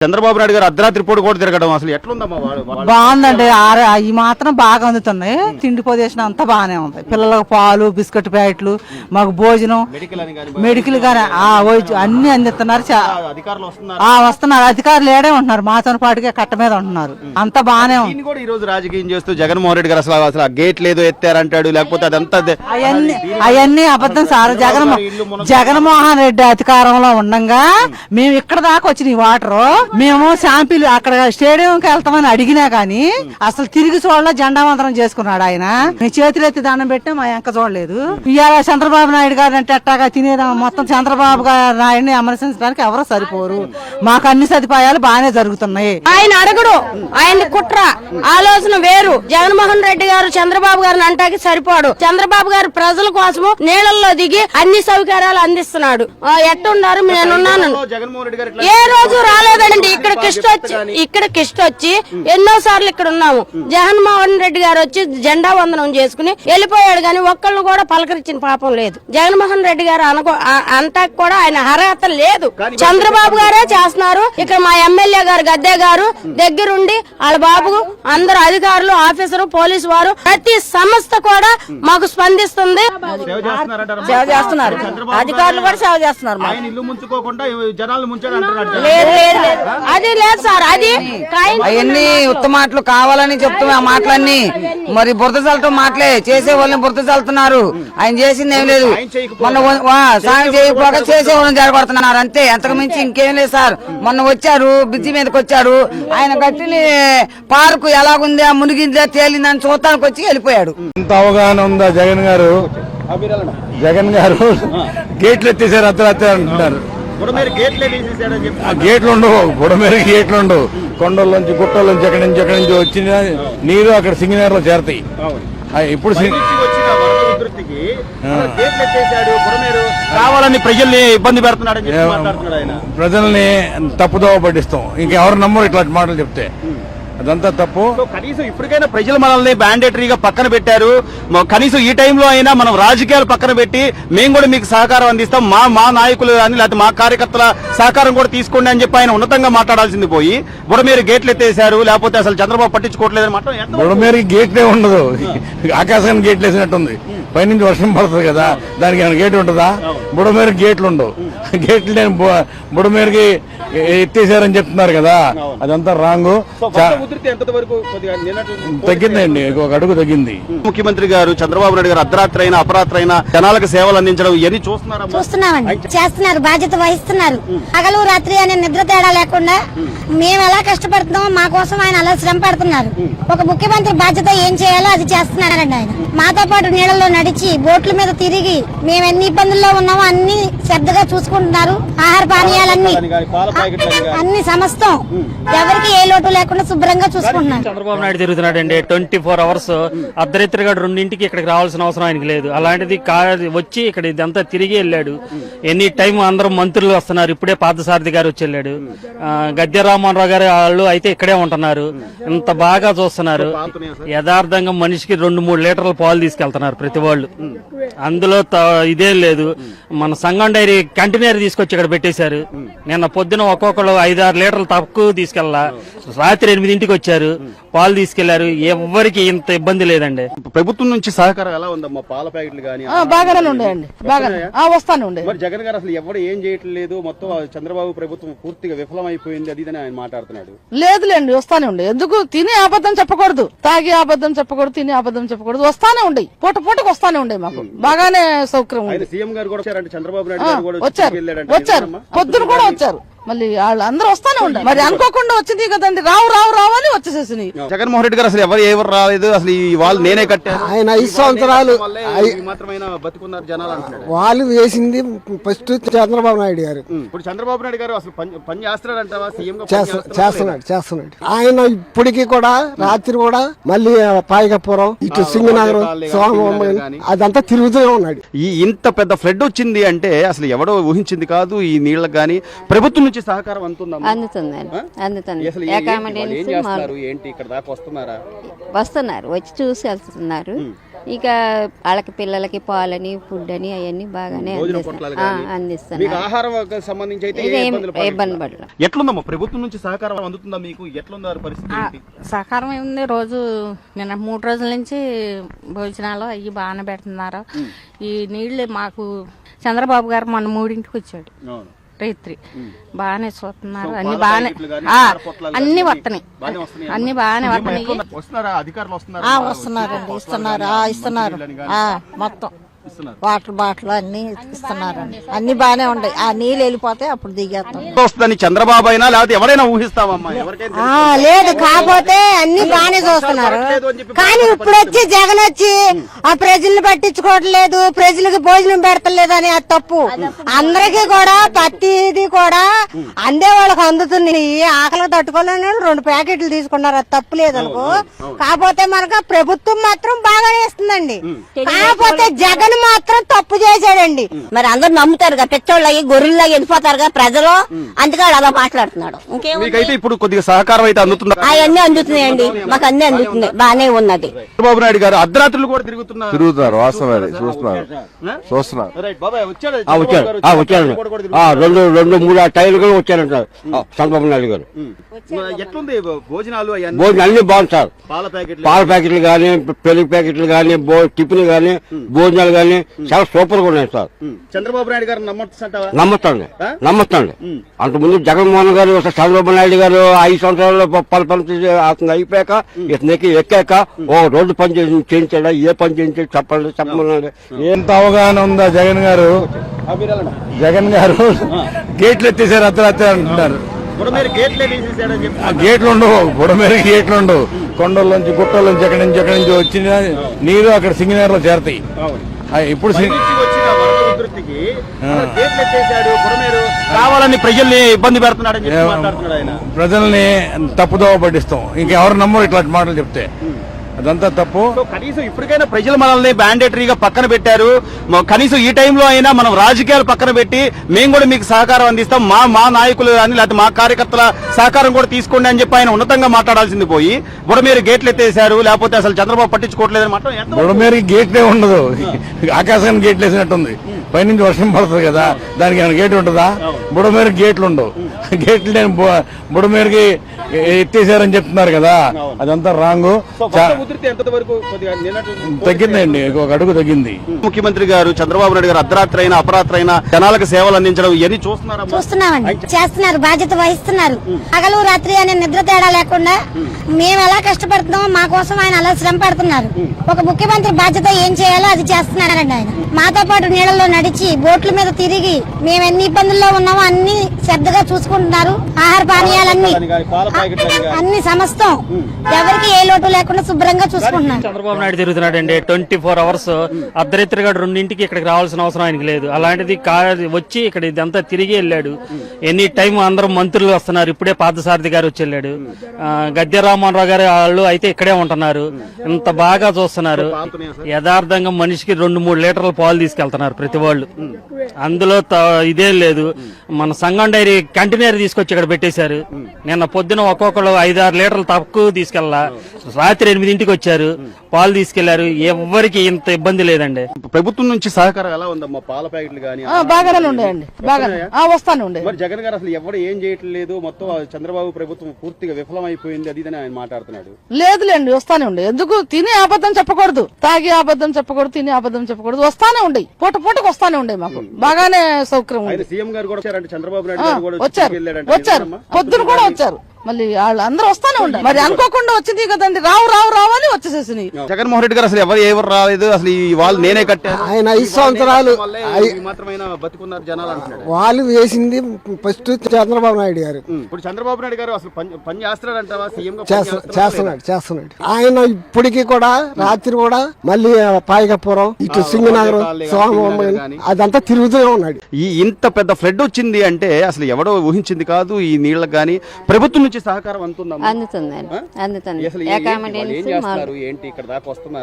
చంద్రబాబు నాయుడు గారు అర్ధరాత్రి పూట కూడా తిరగడం అసలు ఎట్లుందమ్మా? బాగుందండి. ఈ మాత్రం బాగా అందుతున్నాయి. తిండి పొజిషన్ అంతా బాగానే ఉంది. పిల్లలకు పాలు, బిస్కెట్ ప్యాకెట్లు, మాకు భోజనం, మెడికల్ గానీ అన్ని అందిస్తున్నారు. వస్తున్నారు అధికారులు ఏడే ఉంటున్నారు. మాతో పాటుగా కట్ట మీద ఉంటున్నారు. అంతా బాగానే ఉంది. ఈ రోజు రాజకీయం చేస్తూ జగన్మోహన్ రెడ్డి గారు అసలు గేట్ లేదో ఎత్తారంటాడు, లేకపోతే అదంతా అవన్నీ అబద్ధం సార్. జగన్మోహన్ రెడ్డి అధికారంలో ఉండగా మేము ఇక్కడ దాకా వచ్చిన వాటర్ మేము శాంపిల్ అక్కడ స్టేడియంకి వెళ్తామని అడిగినా గానీ అసలు తిరిగి చూడలే. జెండా వందనం చేసుకున్నాడు ఆయన. మేము చేతులెత్తి దండం పెట్టినా మా ఎంక చూడలేదు. ఇవాళ చంద్రబాబు నాయుడు గారు అంటే ఎట్టాగా తినేదా మొత్తం చంద్రబాబు నాయుడిని అమర్శించడానికి ఎవరో సరిపోరు. మాకు అన్ని సదుపాయాలు బాగానే జరుగుతున్నాయి. ఆయన అడుగుడు, ఆయన కుట్ర ఆలోచన వేరు. జగన్మోహన్ రెడ్డి గారు చంద్రబాబు గారిని అంటాకి సరిపోడు. చంద్రబాబు గారు ప్రజల కోసము నీళ్లలో దిగి అన్ని సౌకర్యాలు అందిస్తున్నాడు. ఎట్టున్నారు నేనున్నాను. ఏ రోజు రాలేదండి. ఇక్కడ కిష్ట వచ్చి ఎన్నో సార్లు ఇక్కడ ఉన్నాము. జగన్మోహన్ రెడ్డి గారు వచ్చి జెండా వందనం చేసుకుని వెళ్ళిపోయాడు గాని ఒక్కళ్ళు కూడా పలకరించిన పాపం లేదు. జగన్మోహన్ రెడ్డి గారు అంతా కూడా ఆయన అర్హత లేదు. చంద్రబాబు గారే చేస్తున్నారు. ఇక్కడ మా ఎమ్మెల్యే గారు గద్దె గారు దగ్గరుండి వాళ్ళ బాబు అందరు అధికారులు, ఆఫీసరు, పోలీసు వారు ప్రతి సంస్థ కూడా మాకు స్పందిస్తుంది. సేవ చేస్తున్నారు. అధికారులు కూడా సేవ చేస్తున్నారు. అది లేదు సార్. అది అవన్నీ ఉత్తమాటలు కావాలని చెప్తున్నా మాటలన్నీ. మరి బురద చల్లటం మాటలే. చేసే వాళ్ళని బురద చల్లుతున్నారు. ఆయన చేసింది ఏం లేదు. మొన్న సాయం చేయకపోక చేసే వాళ్ళని జరగబడుతున్నారు అంతే. ఎంతకు మించి ఇంకేం లేదు సార్. మొన్న వచ్చారు, బ్రిడ్జి మీదకి వచ్చారు. ఆయన కట్టిన పార్కు ఎలాగుందా, మునిగిందా, తేలిందని చూడటానికి వచ్చి వెళ్ళిపోయాడు. ఇంత అవగాహన ఉందా జగన్ గారు? గేట్లు ఎత్తేసారు అర్ధరాత్రి అంటున్నారు. గేట్లు ఉండవు. బుడమేరకు గేట్లు ఉండవు. కొండల్లోంచి, గుట్టల్లోంచి, ఎక్కడి నుంచి వచ్చిన నీరు అక్కడ సింగనగర్లో చేరతాయి. ఇప్పుడు కావాలని ప్రజల్ని ఇబ్బంది పెడుతున్నాడు. ప్రజల్ని తప్పుదోవ పట్టిస్తాం. ఇంకెవరు నమ్మరు ఇట్లాంటి మాటలు చెప్తే. అదంతా తప్పు. కనీసం ఇప్పటికైనా ప్రజలు మనల్ని మ్యాండేటరీగా పక్కన పెట్టారు. కనీసం ఈ టైంలో అయినా మనం రాజకీయాలు పక్కన పెట్టి మేము కూడా మీకు సహకారం అందిస్తాం, మా నాయకులు కానీ లేకపోతే మా కార్యకర్తల సహకారం కూడా తీసుకోండి అని చెప్పి ఆయన ఉన్నతంగా మాట్లాడాల్సింది పోయి బుడమేరు గేట్లు ఎత్తేసారు, లేకపోతే అసలు చంద్రబాబు పట్టించుకోవట్లేదని మాట్లాడు. బుడమేరుకి గేట్లే ఉండదు. ఆకాశానికి గేట్లు వేసినట్టుంది. పైనుంచి వర్షం పడుతుంది కదా, దానికి ఏమైనా గేట్ ఉంటుందా? బుడమేరుకి గేట్లు ఉండవు. గేట్లు లేని బుడమేరుకి ఎత్తేసారని చెప్తున్నారు కదా, అదంతా రాంగు. తగ్గిందండి, ఒక అడుగు తగ్గింది. ముఖ్యమంత్రి గారు చంద్రబాబు నాయుడు గారు అర్ధరాత్రి అయినా అపరాత్రి అయినా జనాలకు సేవలు అందించడం ఇవన్నీ చూస్తున్నామండి. చేస్తున్నారు, బాధ్యత వహిస్తున్నారు. పగలు రాత్రి అనే నిద్ర తేడా లేకుండా మేము ఎలా కష్టపడుతున్నామో మా కోసం ఆయన అలా శ్రమ పడుతున్నారు. ఒక ముఖ్యమంత్రి బాధ్యత ఏం చేయాలో అది చేస్తున్నారండి ఆయన. మాతో పాటు నీళ్ళలో నడిచి బోట్ల మీద తిరిగి మేము ఎన్ని ఇబ్బందుల్లో ఉన్నామో అన్ని శ్రద్ధగా చూసుకుంటున్నారు. ఆహార పానీయాలన్నీ అన్ని సమస్తం ఎవరికి ఏ లోటు లేకుండా శుభ్రంగా చూసుకుంటున్నారు. చంద్రబాబు నాయుడు తిరుగుతున్నాడండి 24 hours. అర్ధరాత్రిగా 2ంటికి ఇక్కడికి రావాల్సిన అవసరం ఆయనకి లేదు. అలాంటిది వచ్చి ఇక్కడ ఇదంతా తిరిగి వెళ్ళాడు. ఎనీ టైం అందరూ మంత్రులు వస్తున్నారు. ఇప్పుడే పార్థసారథి గారు వచ్చి వెళ్ళాడు. గద్దె రామ్మోహన్ రావు గారు వాళ్ళు అయితే ఇక్కడే ఉంటున్నారు. ఇంత బాగా చూస్తున్నారు. యథార్థంగా మనిషికి 2-3 లీటర్ల పాలు తీసుకెళ్తున్నారు ప్రతి వాళ్ళు. అందులో ఇదేం లేదు. మన సంఘం డైరీ కంటైనర్ తీసుకొచ్చి ఇక్కడ పెట్టేశారు. నిన్న పొద్దున ఒక్కొక్కరు 5-6 లీటర్లు తక్కువ తీసుకెళ్ళా. రాత్రి 8ంటికి వచ్చారు, పాలు తీసుకెళ్లారు. ఎవరికి ఇంత ఇబ్బంది లేదండి. ప్రభుత్వం నుంచి సహకారం ఎలా ఉందమ్మా? పాల ప్యాకెట్లు కానీ బాగానే ఉండేయండి. వస్తానే ఉండే. మరి జగన్ గారు అసలు ఎవరు ఏం చేయట్లేదు, మొత్తం చంద్రబాబు ప్రభుత్వం పూర్తిగా విఫలమైపోయింది అది ఆయన మాట్లాడుతున్నాడు. లేదులేండి, వస్తానే ఉండే. ఎందుకు తినే అబద్ధం చెప్పకూడదు, తాగి అబద్ధం చెప్పకూడదు, తినే అబద్ధం చెప్పకూడదు. వస్తానే ఉండే, పూటకి వస్తానే ఉండే. మాకు బాగానే సౌకర్యం ఉంది. సీఎం గారు కూడా వచ్చారంటే చంద్రబాబు నాయుడు గారు కూడా వచ్చారు. పొద్దున కూడా వచ్చారు. మళ్ళీ వాళ్ళు అందరూ వస్తానే ఉండాలి. మరి అనుకోకుండా వచ్చింది కదండి. రావు అని వచ్చేసేసి జగన్మోహన్ రెడ్డి గారు అసలు ఎవరు రాలేదు. అసలు వాళ్ళు నేనే కట్టాను. ఆయన 5 సంవత్సరాలు బతుకున్నారు జనాలు అంటున్నాడు. వాళ్ళు వేసింది ఫస్ట్ చంద్రబాబు నాయుడు గారు. ఇప్పుడు చంద్రబాబు నాయుడు గారు అసలు పని చేస్తున్నాడంటావా? సీఎం చేస్తున్నాడు. ఆయన ఇప్పటికీ కూడా రాత్రి కూడా మళ్ళీ పాయకపురం, ఇటు సింగనగరం, అదంతా తిరుగుతూనే ఉన్నాడు. ఇంత పెద్ద ఫ్లడ్ వచ్చింది అంటే అసలు ఎవడో ఊహించింది కాదు. ఈ నీళ్ళకి గానీ ప్రభుత్వం నుంచి సహకారం వస్తున్నారు, వచ్చి చూసి వెళ్తున్నారు. ఇక వాళ్ళకి పిల్లలకి పాలని ఫుడ్ అని అవన్నీ బాగానే అందిస్తున్నారు. మీకు ఆహారం సంబంధించి అయితే ఇక ఏ ఏం ఇబ్బందులు పడట్లేదు? ఇబ్బంది పడలేదు. ఎట్లుందమ్మా ప్రభుత్వం నుంచి సహకారం అందుతుందా మీకు? ఎట్లుందా పరిస్థితి ఏంటి? సహకారం ఏముంది, రోజు నిన్న 3 రోజుల నుంచి భోజనాలు అవి బాగానే పెడుతున్నారు. ఈ నీళ్లు మాకు చంద్రబాబు గారు మొన్న 3ంటికి వచ్చాడు అవును. రైత్రి బాగానే చూస్తున్నారు. సో అన్ని పాల బాగానే ప్యాకెట్లు గానీ, ఆహార పొట్లాలు గానీ అన్ని వస్తున్నాయి, బాగానే వస్తున్నాయా? అన్ని బాగానే వస్తున్నాయి. వస్తున్నారా అధికారులు వస్తున్నారా? వస్తున్నారండి, ఇస్తున్నారు మొత్తం ఇస్తున్నారు. వాటర్ బాటిల్ అన్ని ఇస్తున్నారండి. అన్ని బాగానే ఉన్నాయి. ఆ నీళ్ళు వెళ్ళిపోతే అప్పుడు దిగేస్తాం. వస్తుందని చంద్రబాబు అయినా లేకపోతే ఎవరైనా ఊహిస్తామమ్మా? ఎవరికైనా లేదు, కాకపోతే అన్ని బాగానే చూస్తున్నారు. కానీ ఇప్పుడు వచ్చి జగన్ వచ్చి ఆ ప్రజల్ని పట్టించుకోవట్లేదు, ప్రజలకు భోజనం పెడతలేదు అని అది తప్పు. అందరికీ కూడా ప్రతిది కూడా అందే వాళ్ళకి అందుతుంది. ఆకలికి తట్టుకోలేని వాళ్ళు 2 ప్యాకెట్లు తీసుకున్నారు, అది తప్పు లేదనుకో. కాకపోతే మనకు ప్రభుత్వం మాత్రం బాగానే ఇస్తుందండి. కాకపోతే జగన్ మాత్రం తప్పు చేశాడండి. మరి అందరు నమ్ముతారుగా, పెచ్చోళ్ళకి గొర్రెల్లాగా వెళ్ళిపోతారుగా ప్రజలు, అందుకే అలా మాట్లాడుతున్నాడు. ఇంకేం మీకైతే ఇప్పుడు కొద్దిగా సహకారం అయితే అందుతుందా? అవన్నీ అందుతున్నాయండి, మాకు అన్ని అందుతున్నాయి, బానే ఉన్నది. చంద్రబాబు నాయుడు గారు అర్ధరాత్రులు కూడా తిరుగుతున్నారు. వాస్తవం చూస్తున్నారు. రైట్ బాబాయ్ వచ్చాడు. వచ్చాడు 2-3 టైర్లు కూడా వచ్చారంట చంద్రబాబు నాయుడు గారు. ఎట్లుంది భోజనాలు? భోజనం అన్ని బాగుంది సార్. పాల ప్యాకెట్లు, పాల ప్యాకెట్లు గానీ, పెరుగు ప్యాకెట్లు గానీ, టిఫిన్ గానీ, భోజనాలు గానీ చాలా సూపర్ గా ఉన్నాయి సార్. చంద్రబాబు నాయుడు గారు నమ్మొచ్చండి. అంతకుముందు జగన్మోహన్ గారు చంద్రబాబు నాయుడు గారు 5 సంవత్సరాల్లో పని అతను అయిపోయాక ఇతనికి ఎక్కాక ఓ రోడ్డు పని చేయించాడా, ఏ పని చేయించాడు చెప్పమన్నాడు. ఎంత అవగాహన ఉందా జగన్ గారు? గేట్లు ఎత్తేసారు అర్ధరాత్రి అంటున్నారు. గేట్లు ఉండవు, బుడమేరకి గేట్లు ఉండవు. కొండల్లోంచి గుట్టల్లోంచి ఎక్కడి నుంచి వచ్చిన నీరు అక్కడ సింగనగర్లో చేరతాయి. ఇప్పుడు కావాలని ప్రజల్ని ఇబ్బంది పెడుతున్నాడని మాట్లాడుతున్నాడు ఆయన. ప్రజల్ని తప్పుదోవ పట్టిస్తాం. ఇంకెవరు నమ్మరు ఇట్లాంటి మాటలు చెప్తే. అదంతా తప్పు. కనీసం ఇప్పటికైనా ప్రజలు మనల్ని మ్యాండేటరీగా పక్కన పెట్టారు. కనీసం ఈ టైంలో అయినా మనం రాజకీయాలు పక్కన పెట్టి మేము కూడా మీకు సహకారం అందిస్తాం, మా నాయకులు కానీ లేకపోతే మా కార్యకర్తల సహకారం కూడా తీసుకోండి అని చెప్పి ఆయన ఉన్నతంగా మాట్లాడాల్సింది పోయి బుడమేరు గేట్లు ఎత్తేసారు, లేకపోతే అసలు చంద్రబాబు పట్టించుకోవట్లేదని మాత్రం. బుడమేరుకి గేట్లే ఉండదు, ఆకాశానికి గేట్లు వేసినట్టుంది. పైనుంచి వర్షం పడుతుంది కదా, దానికి ఏమైనా గేట్ ఉంటుందా? బుడమేరుకి గేట్లు ఉండవు. గేట్లు నేను బుడమేరుకి ఎత్తేసారని చెప్తున్నారు కదా, అదంతా రాంగ్. తగ్గిందండి, ఒక అడుగు తగ్గింది. ముఖ్యమంత్రి గారు చంద్రబాబు నాయుడు గారు అర్ధరాత్రి అయినా అపరాత్రి అయినా జనాలకు సేవలు అందించడం ఇవన్నీ చూస్తున్నామండి, చేస్తున్నారు, బాధ్యత వహిస్తున్నారు. పగలు రాత్రి అనే నిద్ర తేడా లేకుండా మేము ఎలా కష్టపడుతున్నామో మా కోసం ఆయన అలా శ్రమ పడుతున్నారు. ఒక ముఖ్యమంత్రి బాధ్యత ఏం చేయాలో అది చేస్తున్నారండి ఆయన. మాతో పాటు నీళ్ళలో నడిచి బోట్ల మీద తిరిగి మేము ఎన్ని ఇబ్బందుల్లో ఉన్నామో అన్ని శ్రద్ధగా చూసుకుంటున్నారు. ఆహార పానీయాలన్నీ అన్ని సమస్తం ఎవరికి ఏ లోటు లేకుండా శుభ్రంగా చూసుకుంటున్నారు. చంద్రబాబు నాయుడు తిరుగుతున్నాడండి 24 hours. అర్ధరాత్రిగా 2ంటికి ఇక్కడికి రావాల్సిన అవసరం ఆయనకి లేదు. అలాంటిది వచ్చి ఇక్కడ ఇదంతా తిరిగి వెళ్ళాడు. ఎనీ టైం అందరూ మంత్రులు వస్తున్నారు. ఇప్పుడే పార్థసారథి గారు వచ్చి వెళ్ళాడు. గద్దె రామ్మోహన్ గారు వాళ్ళు అయితే ఇక్కడే ఉంటున్నారు. ఇంత బాగా చూస్తున్నారు. యథార్థంగా మనిషికి 2-3 లీటర్ల పాలు తీసుకెళ్తున్నారు ప్రతి వాళ్ళు. అందులో ఇదేం లేదు. మన సంఘం డైరీ కంటైనర్ తీసుకొచ్చి ఇక్కడ పెట్టేశారు. నిన్న పొద్దున ఒక్కొక్కరు 5-6 లీటర్లు తక్కువ తీసుకెళ్ళా. రాత్రి 8ంటికి వచ్చారు, పాలు తీసుకెళ్లారు. ఎవరికి ఇంత ఇబ్బంది లేదండి. ప్రభుత్వం నుంచి సహకారం ఎలా ఉందమ్మా? పాల ప్యాకెట్లు కానీ బాగానే ఉండేయండి, బాగానే వస్తానే ఉండే. మరి జగన్ గారు అసలు ఎవరు ఏం చేయట్లేదు, మొత్తం చంద్రబాబు ప్రభుత్వం పూర్తిగా విఫలమైపోయింది అది ఆయన మాట్లాడుతున్నాడు. లేదులేండి, వస్తానే ఉండే. ఎందుకు తిని అబద్ధం చెప్పకూడదు, తాగి అబద్ధం చెప్పకూడదు, తిని అబద్ధం చెప్పకూడదు. వస్తానే ఉండే, పూటకు వస్తానే ఉండే. మాకు బాగానే సౌకర్యం ఉంది. సీఎం గారు కూడా వచ్చారంటే చంద్రబాబు నాయుడు గారు కూడా వచ్చారు, పొద్దున కూడా వచ్చారు. మళ్ళీ వాళ్ళు అందరూ వస్తానే ఉండే. మరి అనుకోకుండా వచ్చింది కదండి, రావు అని వచ్చేసేసి. జగన్మోహన్ రెడ్డి గారు అసలు ఎవరు రాలేదు, అసలు ఈ వాళ్ళు నేనే కట్టాను. ఆయన 5 సంవత్సరాలు మాత్రమైనా బతుకున్నారు జనాలు అంటున్నాడు. వాళ్ళు వేసింది ఫస్ట్ చంద్రబాబు నాయుడు గారు. ఇప్పుడు చంద్రబాబు నాయుడు గారు అసలు పని చేస్తున్నాడంటావా? సీఎం చేస్తున్నాడు. ఆయన ఇప్పటికీ కూడా రాత్రి కూడా మళ్ళీ పాయకపురం, ఇటు సింగనగరం, సోమవారం అదంతా తిరుగుతూనే ఉన్నాడు. ఇంత పెద్ద ఫ్లడ్ వచ్చింది అంటే అసలు ఎవడో ఊహించింది కాదు. ఈ నీళ్ళకి గానీ ప్రభుత్వం నుంచి సహకారం అందుతుంది. అందుతుంది. అసలు ఏం చేస్తున్నారు, ఏంటి ఇక్కడ దాకా వస్తున్నారు?